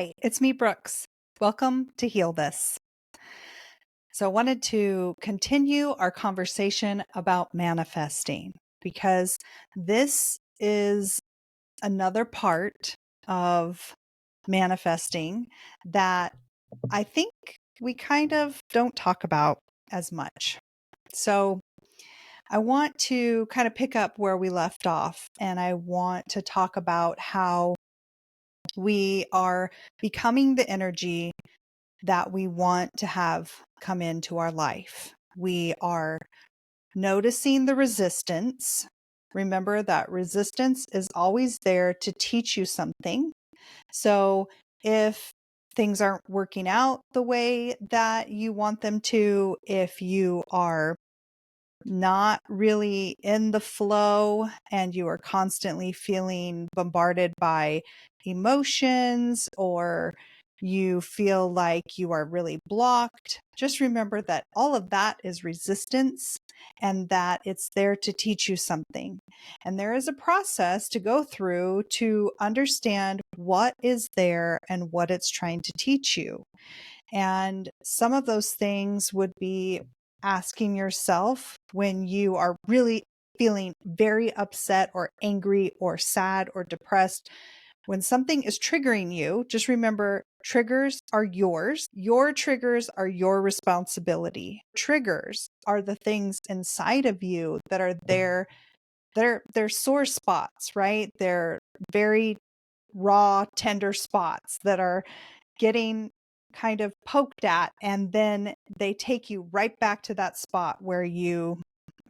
Hi, it's me, Brooks. Welcome to Heal This. So, I wanted to continue our conversation about manifesting because this is another part of manifesting that I think we kind of don't talk about as much. So, I want to kind of pick up where we left off, and I want to talk about how we are becoming the energy that we want to have come into our life. We are noticing the resistance. Remember that resistance is always there to teach you something. So if things aren't working out the way that you want them to, if you are not really in the flow and you are constantly feeling bombarded by emotions, or you feel like you are really blocked, just remember that all of that is resistance and that it's there to teach you something. And there is a process to go through to understand what is there and what it's trying to teach you. And some of those things would be asking yourself when you are really feeling very upset or angry or sad or depressed. When something is triggering you, just remember triggers are yours. Your triggers are your responsibility. Triggers are the things inside of you that are there. They're sore spots, right? They're very raw, tender spots that are getting kind of poked at, and then they take you right back to that spot where you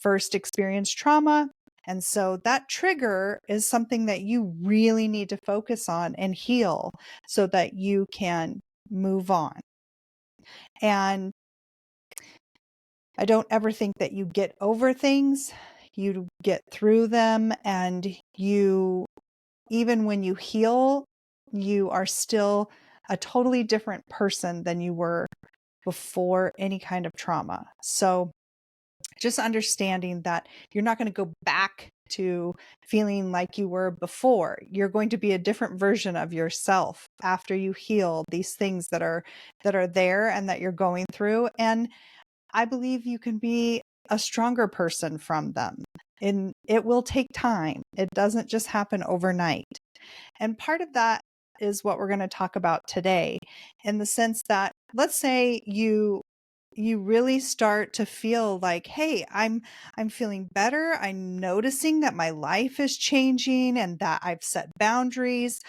first experienced trauma. And so that trigger is something that you really need to focus on and heal so that you can move on. And I don't ever think that you get over things, you get through them, and you, even when you heal, you are still a totally different person than you were before any kind of trauma. So just understanding that you're not going to go back to feeling like you were before. You're going to be a different version of yourself after you heal these things that are there and that you're going through. And I believe you can be a stronger person from them. And it will take time. It doesn't just happen overnight. And part of that is what we're going to talk about today, in the sense that, let's say you really start to feel like, hey, I'm feeling better. I'm noticing that my life is changing and that I've set boundaries.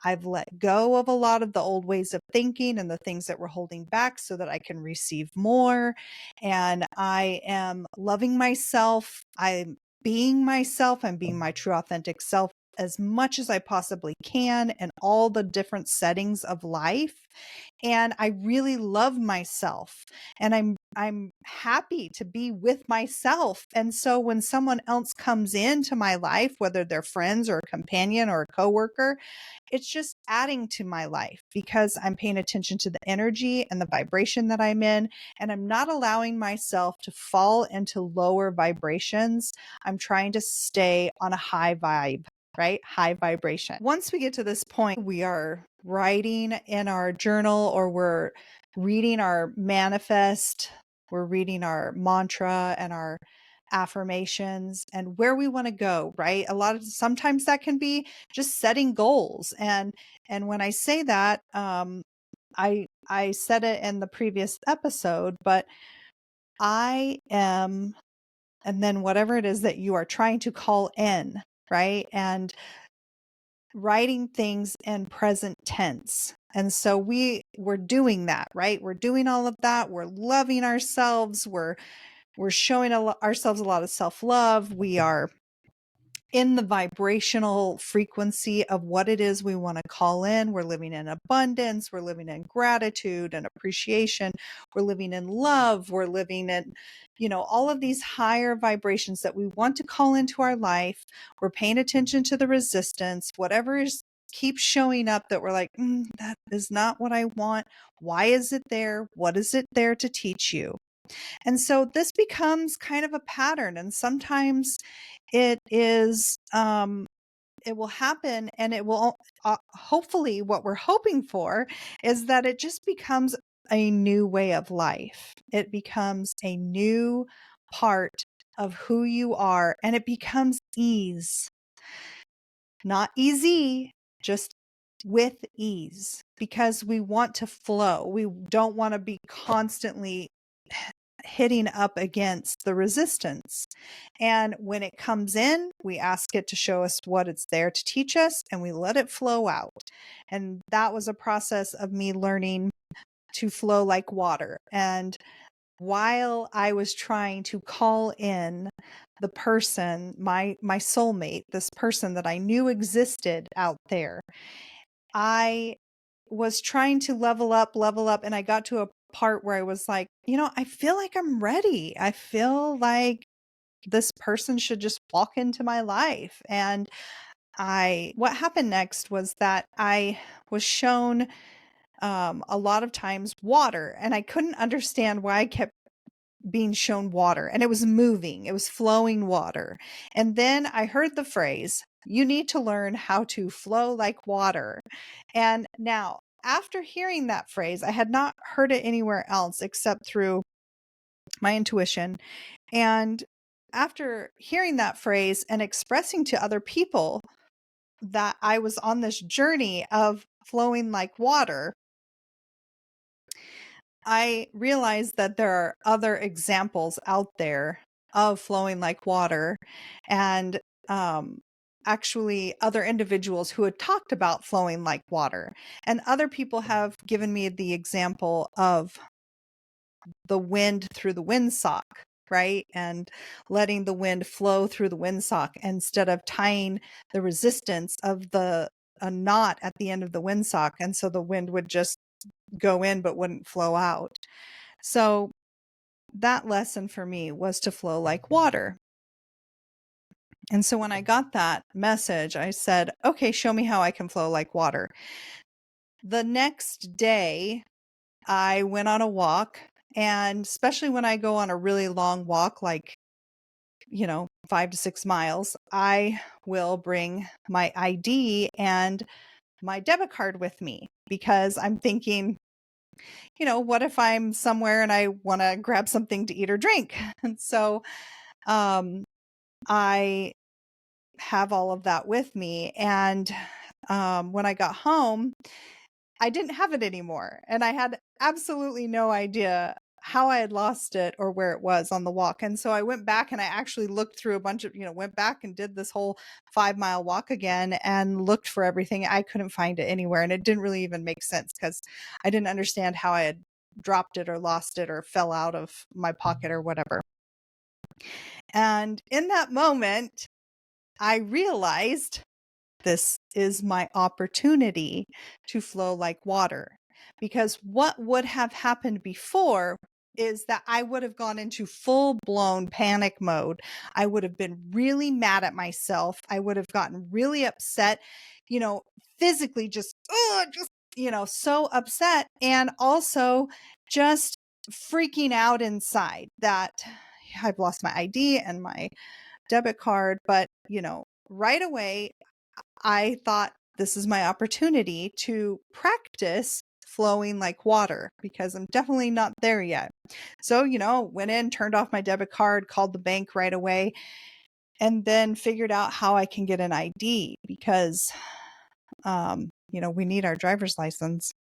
I've let go of a lot of the old ways of thinking and the things that were holding back so that I can receive more. And I am loving myself. I'm being myself. I'm being my true authentic self as much as I possibly can in all the different settings of life. And I really love myself, and I'm happy to be with myself. And so when someone else comes into my life, whether they're friends or a companion or a coworker, it's just adding to my life because I'm paying attention to the energy and the vibration that I'm in, and I'm not allowing myself to fall into lower vibrations. I'm trying to stay on a high vibe, right? High vibration. Once we get to this point, we are writing in our journal, or we're reading our manifest, we're reading our mantra and our affirmations and where we want to go, right? Sometimes that can be just setting goals. And when I say that, I said it in the previous episode, but I am, and then whatever it is that you are trying to call in, right? And writing things in present tense. And so we're doing that, right? We're doing all of that. We're loving ourselves. We're showing ourselves a lot of self-love. We are in the vibrational frequency of what it is we want to call in. We're living in abundance. We're living in gratitude and appreciation. We're living in love. We're living in, all of these higher vibrations that we want to call into our life. We're paying attention to the resistance, whatever keeps showing up that we're like, that is not what I want. Why is it there? What is it there to teach you? And so this becomes kind of a pattern. And sometimes it is, it will happen, and it will hopefully, what we're hoping for is that it just becomes a new way of life. It becomes a new part of who you are, and it becomes ease. Not easy, just with ease, because we want to flow. We don't want to be constantly hitting up against the resistance. And when it comes in, we ask it to show us what it's there to teach us, and we let it flow out. And that was a process of me learning to flow like water. And while I was trying to call in the person, my soulmate, this person that I knew existed out there, I was trying to level up, and I got to a part where I was like, I feel like I'm ready. I feel like this person should just walk into my life. And what happened next was that I was shown a lot of times water, and I couldn't understand why I kept being shown water, and it was moving, it was flowing water. And then I heard the phrase, "You need to learn how to flow like water." And now, after hearing that phrase, I had not heard it anywhere else except through my intuition. And after hearing that phrase and expressing to other people that I was on this journey of flowing like water, I realized that there are other examples out there of flowing like water, and um, actually other individuals who had talked about flowing like water. And other people have given me the example of the wind through the windsock, right? And letting the wind flow through the windsock instead of tying the resistance of a knot at the end of the windsock. And so the wind would just go in but wouldn't flow out. So that lesson for me was to flow like water. And so when I got that message, I said, okay, show me how I can flow like water. The next day, I went on a walk, and especially when I go on a really long walk, like, 5 to 6 miles, I will bring my ID and my debit card with me, because I'm thinking, what if I'm somewhere and I want to grab something to eat or drink? And so um, I have all of that with me. And when I got home, I didn't have it anymore. And I had absolutely no idea how I had lost it or where it was on the walk. And so I went back and I actually looked through a bunch of, went back and did this whole 5-mile walk again and looked for everything. I couldn't find it anywhere. And it didn't really even make sense because I didn't understand how I had dropped it or lost it or fell out of my pocket or whatever. And in that moment, I realized this is my opportunity to flow like water. Because what would have happened before is that I would have gone into full blown panic mode. I would have been really mad at myself. I would have gotten really upset, physically so upset, and also just freaking out inside that I've lost my ID and my debit card. But, right away, I thought this is my opportunity to practice flowing like water, because I'm definitely not there yet. So, went in, turned off my debit card, called the bank right away, and then figured out how I can get an ID, because, we need our driver's license.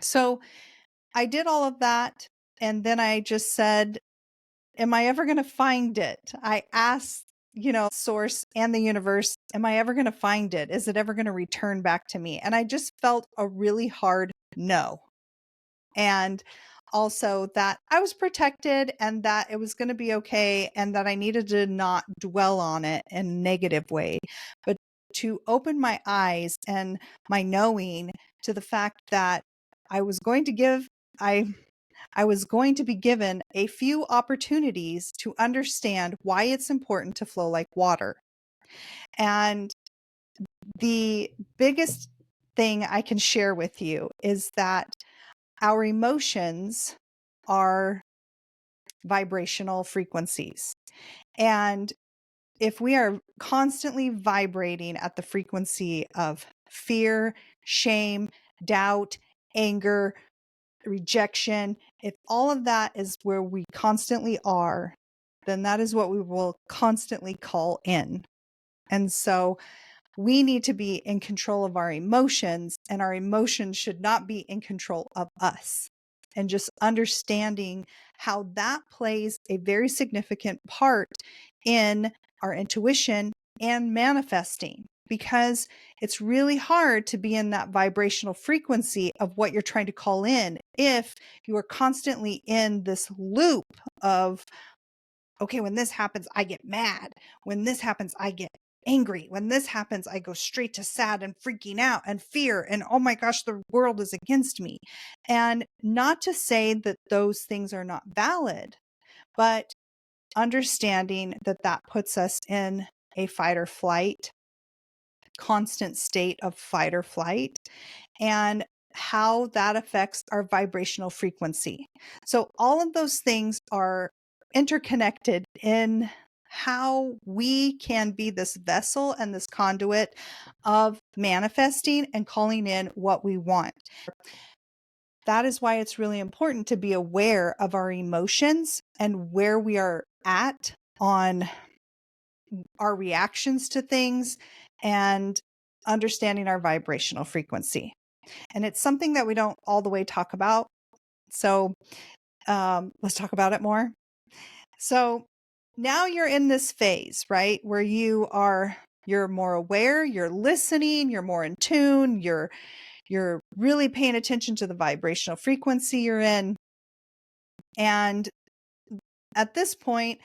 So I did all of that. And then I just said, am I ever going to find it? I asked, source and the universe, am I ever going to find it? Is it ever going to return back to me? And I just felt a really hard no. And also that I was protected and that it was going to be okay, and that I needed to not dwell on it in a negative way, but to open my eyes and my knowing to the fact that I was going to give, I was going to be given a few opportunities to understand why it's important to flow like water. And the biggest thing I can share with you is that our emotions are vibrational frequencies. And if we are constantly vibrating at the frequency of fear, shame, doubt, anger, rejection, if all of that is where we constantly are, then that is what we will constantly call in. And so we need to be in control of our emotions, and our emotions should not be in control of us. And just understanding how that plays a very significant part in our intuition and manifesting, because it's really hard to be in that vibrational frequency of what you're trying to call in if you are constantly in this loop of, okay, when this happens, I get mad. When this happens, I get angry. When this happens, I go straight to sad and freaking out and fear and, oh my gosh, the world is against me. And not to say that those things are not valid, but understanding that that puts us in a fight or flight, constant state of fight or flight, and how that affects our vibrational frequency. So all of those things are interconnected in how we can be this vessel and this conduit of manifesting and calling in what we want. That is why it's really important to be aware of our emotions and where we are at on our reactions to things and understanding our vibrational frequency. And it's something that we don't all the way talk about. So let's talk about it more. So now you're in this phase, right? Where you're more aware, you're listening, you're more in tune, you're really paying attention to the vibrational frequency you're in. And at this point,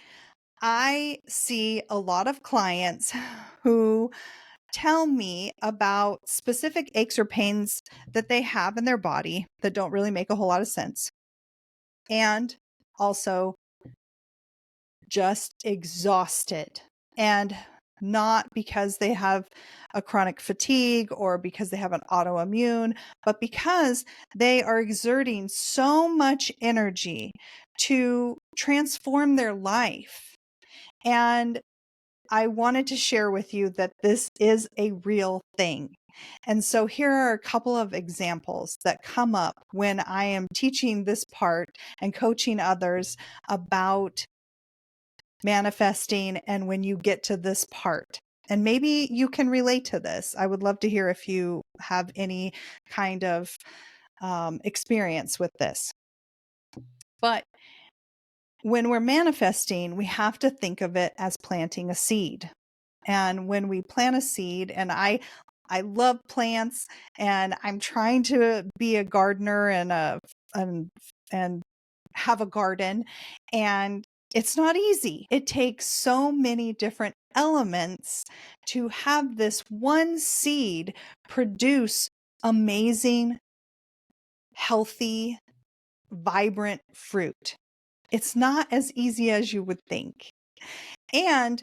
I see a lot of clients who tell me about specific aches or pains that they have in their body that don't really make a whole lot of sense. And also just exhausted, and not because they have a chronic fatigue or because they have an autoimmune, but because they are exerting so much energy to transform their life. And I wanted to share with you that this is a real thing. And so here are a couple of examples that come up when I am teaching this part and coaching others about manifesting, and when you get to this part. And maybe you can relate to this. I would love to hear if you have any kind of experience with this. But when we're manifesting, we have to think of it as planting a seed. And when we plant a seed, and I love plants, and I'm trying to be a gardener and have a garden, and it's not easy. It takes so many different elements to have this one seed produce amazing, healthy, vibrant fruit. It's not as easy as you would think. And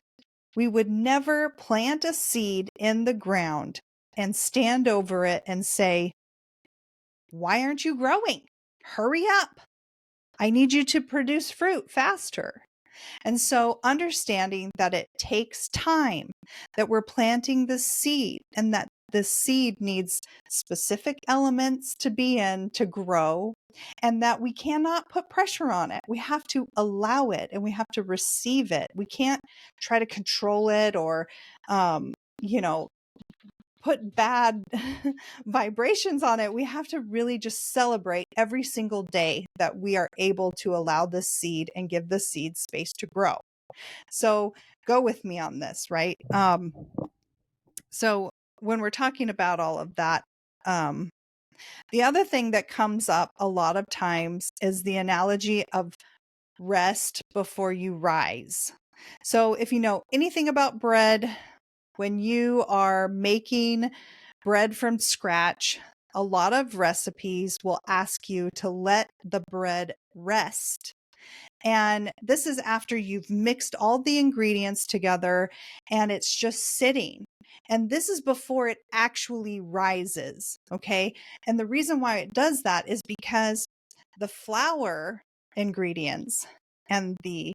we would never plant a seed in the ground and stand over it and say, "Why aren't you growing? Hurry up. I need you to produce fruit faster." And so understanding that it takes time, that we're planting the seed, and that the seed needs specific elements to be in to grow, and that we cannot put pressure on it. We have to allow it, and we have to receive it. We can't try to control it or, you know, put bad vibrations on it. We have to really just celebrate every single day that we are able to allow this seed and give the seed space to grow. So go with me on this, right? So when we're talking about all of that, the other thing that comes up a lot of times is the analogy of rest before you rise. So if you know anything about bread, when you are making bread from scratch, a lot of recipes will ask you to let the bread rest. And this is after you've mixed all the ingredients together and it's just sitting. And this is before it actually rises. Okay. And the reason why it does that is because the flour ingredients and the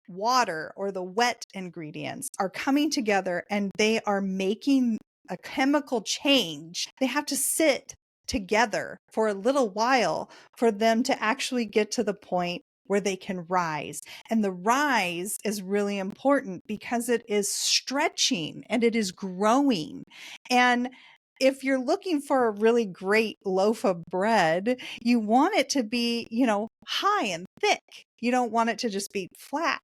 water or the wet ingredients are coming together and they are making a chemical change. They have to sit together for a little while for them to actually get to the point where they can rise. And the rise is really important because it is stretching and it is growing. And if you're looking for a really great loaf of bread, you want it to be, high and thick. You don't want it to just be flat.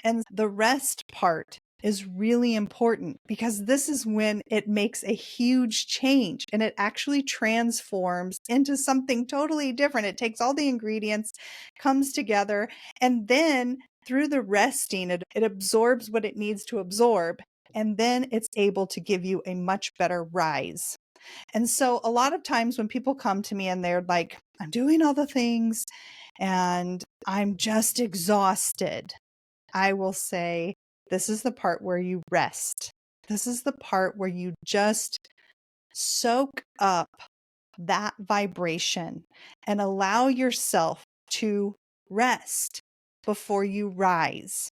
And the rest part is really important because this is when it makes a huge change and it actually transforms into something totally different. It takes all the ingredients, comes together, and then through the resting, it absorbs what it needs to absorb. And then it's able to give you a much better rise. And so a lot of times when people come to me and they're like, I'm doing all the things and I'm just exhausted, I will say, this is the part where you rest. This is the part where you just soak up that vibration and allow yourself to rest before you rise.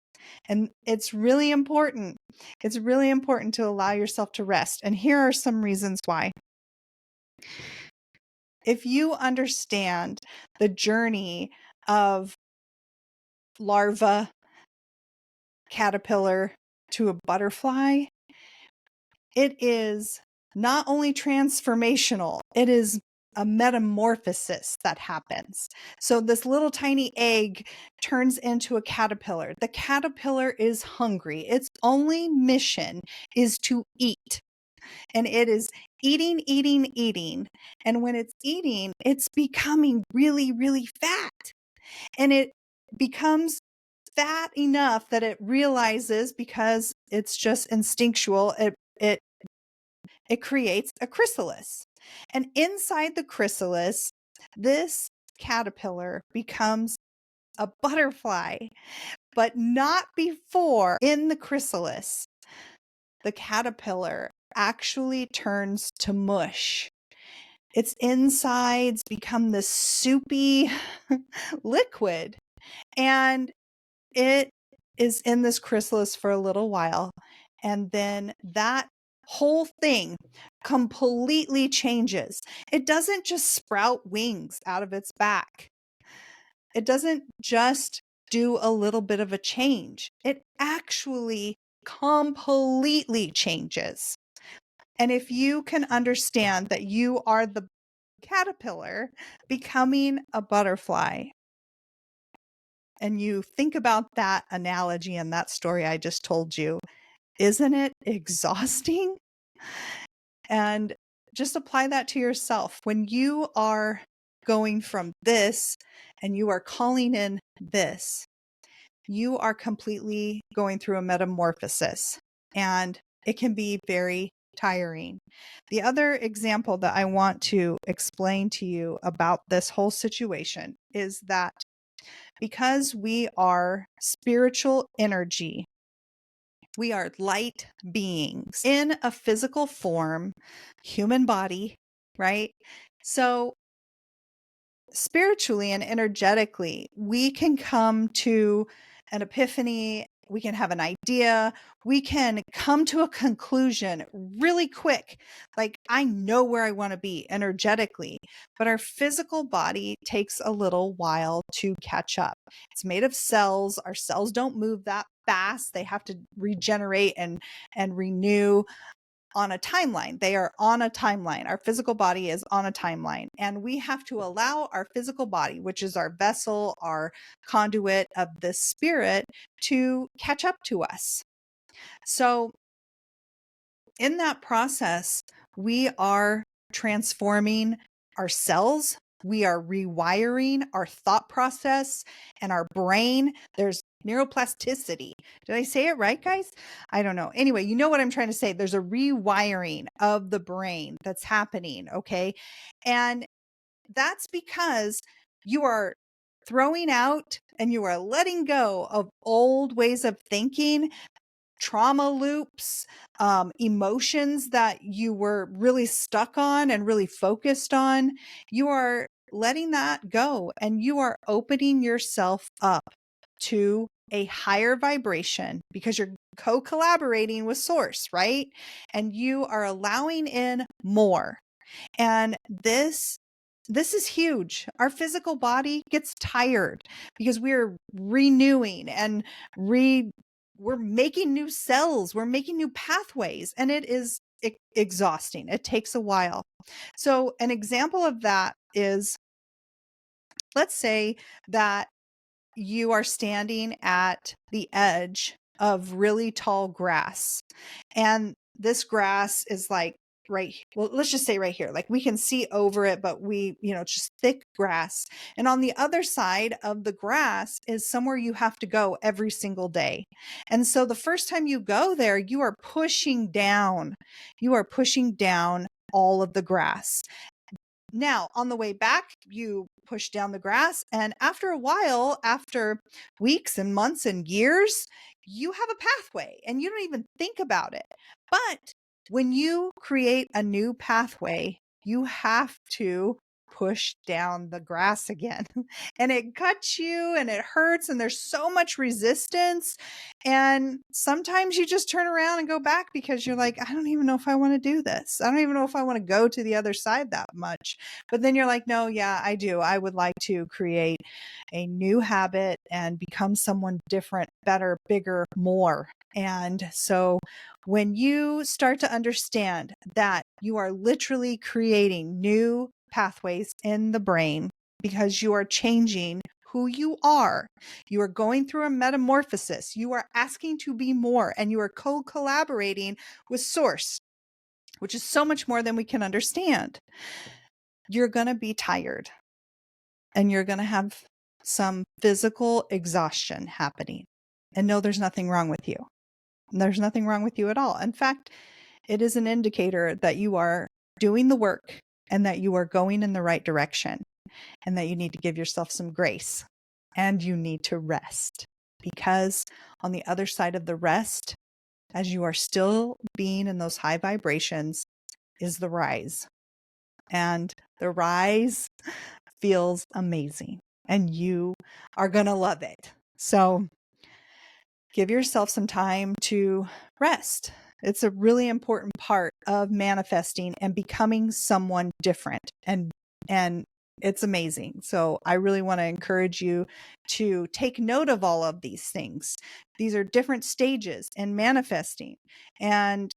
And it's really important. It's really important to allow yourself to rest. And here are some reasons why. If you understand the journey of larva, caterpillar to a butterfly, it is not only transformational, it is a metamorphosis that happens. So this little tiny egg turns into a caterpillar. The caterpillar is hungry. Its only mission is to eat. And it is eating, eating, eating. And when it's eating, it's becoming really, really fat. And it becomes fat enough that it realizes, because it's just instinctual, it creates a chrysalis. And inside the chrysalis, this caterpillar becomes a butterfly, but not before in the chrysalis. The caterpillar actually turns to mush. Its insides become this soupy liquid, and it is in this chrysalis for a little while. And then that whole thing completely changes. It doesn't just sprout wings out of its back. It doesn't just do a little bit of a change. It actually completely changes. And if you can understand that you are the caterpillar becoming a butterfly, and you think about that analogy and that story I just told you, isn't it exhausting? And just apply that to yourself. When you are going from this and you are calling in this, you are completely going through a metamorphosis, and it can be very tiring. The other example that I want to explain to you about this whole situation is that because we are spiritual energy, we are light beings in a physical form, human body, right? So spiritually and energetically, we can come to an epiphany. We can have an idea. We can come to a conclusion really quick. Like, I know where I want to be energetically, but our physical body takes a little while to catch up. It's made of cells. Our cells don't move that fast. They have to regenerate and renew on a timeline. They are on a timeline. Our physical body is on a timeline, and we have to allow our physical body, which is our vessel, our conduit of the spirit, to catch up to us. So in that process, we are transforming our cells. We are rewiring our thought process and our brain. There's neuroplasticity. Did I say it right, guys? I don't know. Anyway, you know what I'm trying to say. There's a rewiring of the brain that's happening, okay? And that's because you are throwing out and you are letting go of old ways of thinking, trauma loops, emotions that you were really stuck on and really focused on. You are letting that go, and you are opening yourself up to a higher vibration because you're co-collaborating with source, right? And you are allowing in more. And this is huge. Our physical body gets tired because we're renewing and we're making new cells, we're making new pathways, and it is exhausting. It takes a while. So an example of that is, let's say that you are standing at the edge of really tall grass, and this grass is like well, let's just say right here, like we can see over it, but just thick grass. And on the other side of the grass is somewhere you have to go every single day. And so the first time you go there, you are pushing down all of the grass. Now, on the way back, you push down the grass, and after a while, after weeks and months and years, you have a pathway and you don't even think about it. But when you create a new pathway, you have to push down the grass again. And it cuts you and it hurts, and there's so much resistance. And sometimes you just turn around and go back because you're like, I don't even know if I want to do this. I don't even know if I want to go to the other side that much. But then you're like, no, yeah, I do. I would like to create a new habit and become someone different, better, bigger, more. And so when you start to understand that you are literally creating new pathways in the brain because you are changing who you are, you are going through a metamorphosis, you are asking to be more, and you are co-collaborating with source, which is so much more than we can understand. You're going to be tired and you're going to have some physical exhaustion happening. And no, there's nothing wrong with you. There's nothing wrong with you at all. In fact, it is an indicator that you are doing the work and that you are going in the right direction, and that you need to give yourself some grace and you need to rest, because on the other side of the rest, as you are still being in those high vibrations, is the rise. And the rise feels amazing and you are going to love it. So give yourself some time to rest. It's a really important part of manifesting and becoming someone different. And it's amazing. So I really want to encourage you to take note of all of these things. These are different stages in manifesting. And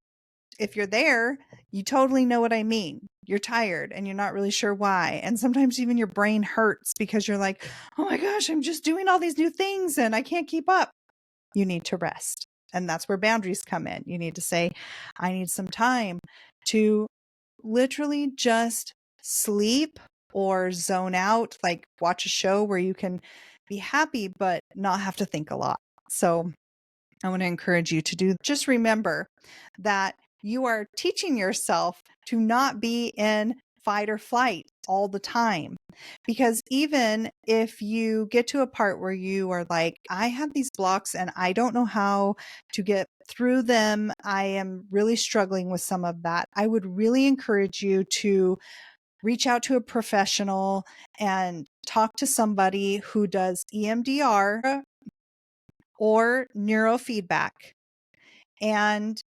if you're there, you totally know what I mean. You're tired and you're not really sure why. And sometimes even your brain hurts because you're like, oh my gosh, I'm just doing all these new things and I can't keep up. You need to rest. And that's where boundaries come in. You need to say, I need some time to literally just sleep or zone out, like watch a show where you can be happy but not have to think a lot. So I want to encourage you to just remember that you are teaching yourself to not be in fight or flight all the time. Because even if you get to a part where you are like, I have these blocks and I don't know how to get through them, I am really struggling with some of that, I would really encourage you to reach out to a professional and talk to somebody who does EMDR or neurofeedback. And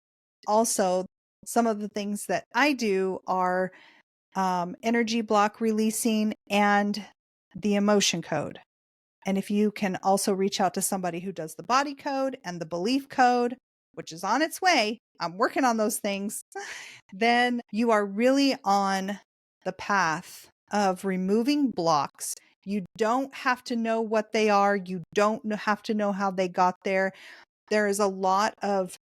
also, some of the things that I do are energy block releasing and the emotion code. And if you can also reach out to somebody who does the body code and the belief code, which is on its way, I'm working on those things, then you are really on the path of removing blocks. You don't have to know what they are. You don't have to know how they got there. There is a lot of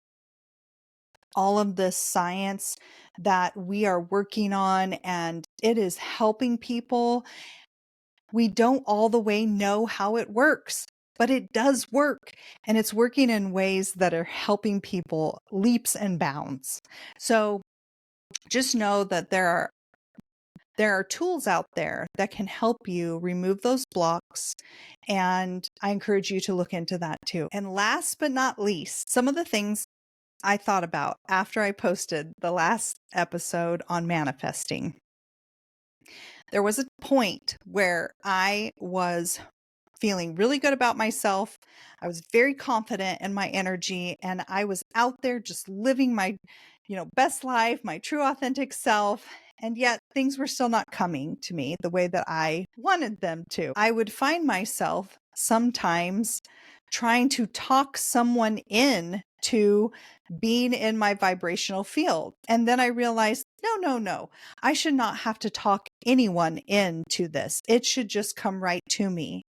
all of this science that we are working on, and it is helping people. We don't all the way know how it works, but it does work, and it's working in ways that are helping people leaps and bounds. So just know that there are tools out there that can help you remove those blocks, and I encourage you to look into that too. And last but not least, some of the things I thought about after I posted the last episode on manifesting. There was a point where I was feeling really good about myself. I was very confident in my energy, and I was out there just living my, best life, my true authentic self. And yet things were still not coming to me the way that I wanted them to. I would find myself sometimes trying to talk someone in to being in my vibrational field. And then I realized, no, no, no, I should not have to talk anyone into this. It should just come right to me.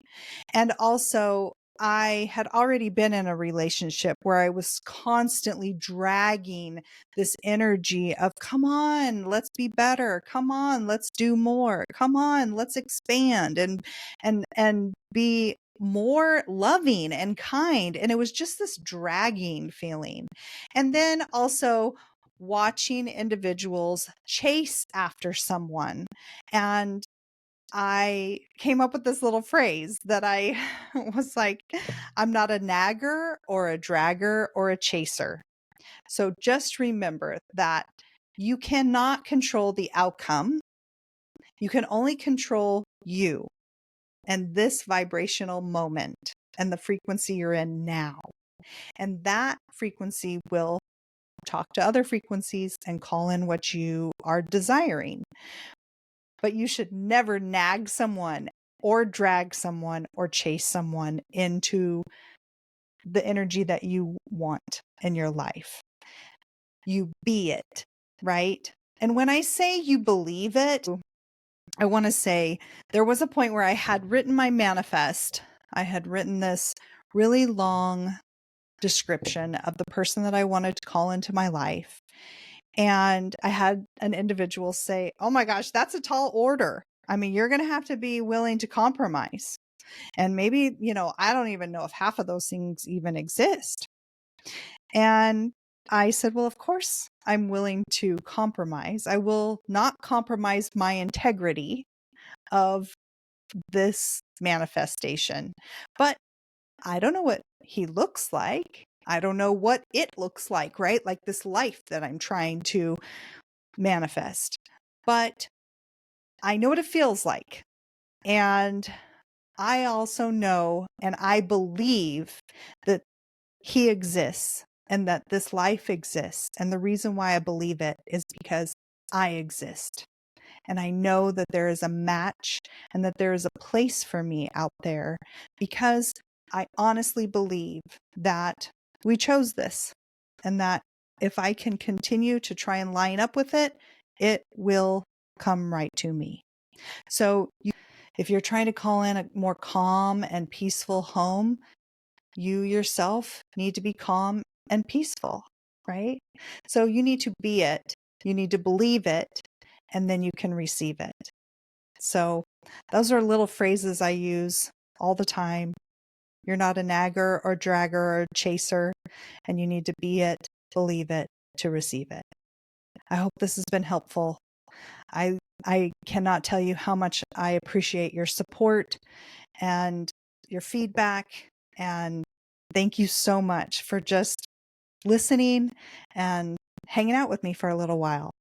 And also, I had already been in a relationship where I was constantly dragging this energy of, come on, let's be better. Come on, let's do more. Come on, let's expand and be more loving and kind. And it was just this dragging feeling. And then also watching individuals chase after someone. And I came up with this little phrase that I was like, I'm not a nagger or a dragger or a chaser. So just remember that you cannot control the outcome. You can only control you and this vibrational moment and the frequency you're in now. And that frequency will talk to other frequencies and call in what you are desiring. But you should never nag someone or drag someone or chase someone into the energy that you want in your life. You be it, right? And when I say you believe it, I want to say there was a point where I had written my manifest. I had written this really long description of the person that I wanted to call into my life. And I had an individual say, oh my gosh, that's a tall order. I mean, you're going to have to be willing to compromise. And maybe, I don't even know if half of those things even exist. And I said, well, of course, I'm willing to compromise. I will not compromise my integrity of this manifestation. But I don't know what he looks like. I don't know what it looks like, right? Like this life that I'm trying to manifest. But I know what it feels like. And I also know and I believe that he exists and that this life exists. And the reason why I believe it is because I exist. And I know that there is a match and that there is a place for me out there because I honestly believe that we chose this and that if I can continue to try and line up with it, it will come right to me. So if you're trying to call in a more calm and peaceful home, you yourself need to be calm and peaceful, right? So you need to be it, you need to believe it, and then you can receive it. So those are little phrases I use all the time. You're not a nagger or dragger or chaser, and you need to be it, believe it, to receive it. I hope this has been helpful. I cannot tell you how much I appreciate your support and your feedback. And thank you so much for just listening and hanging out with me for a little while.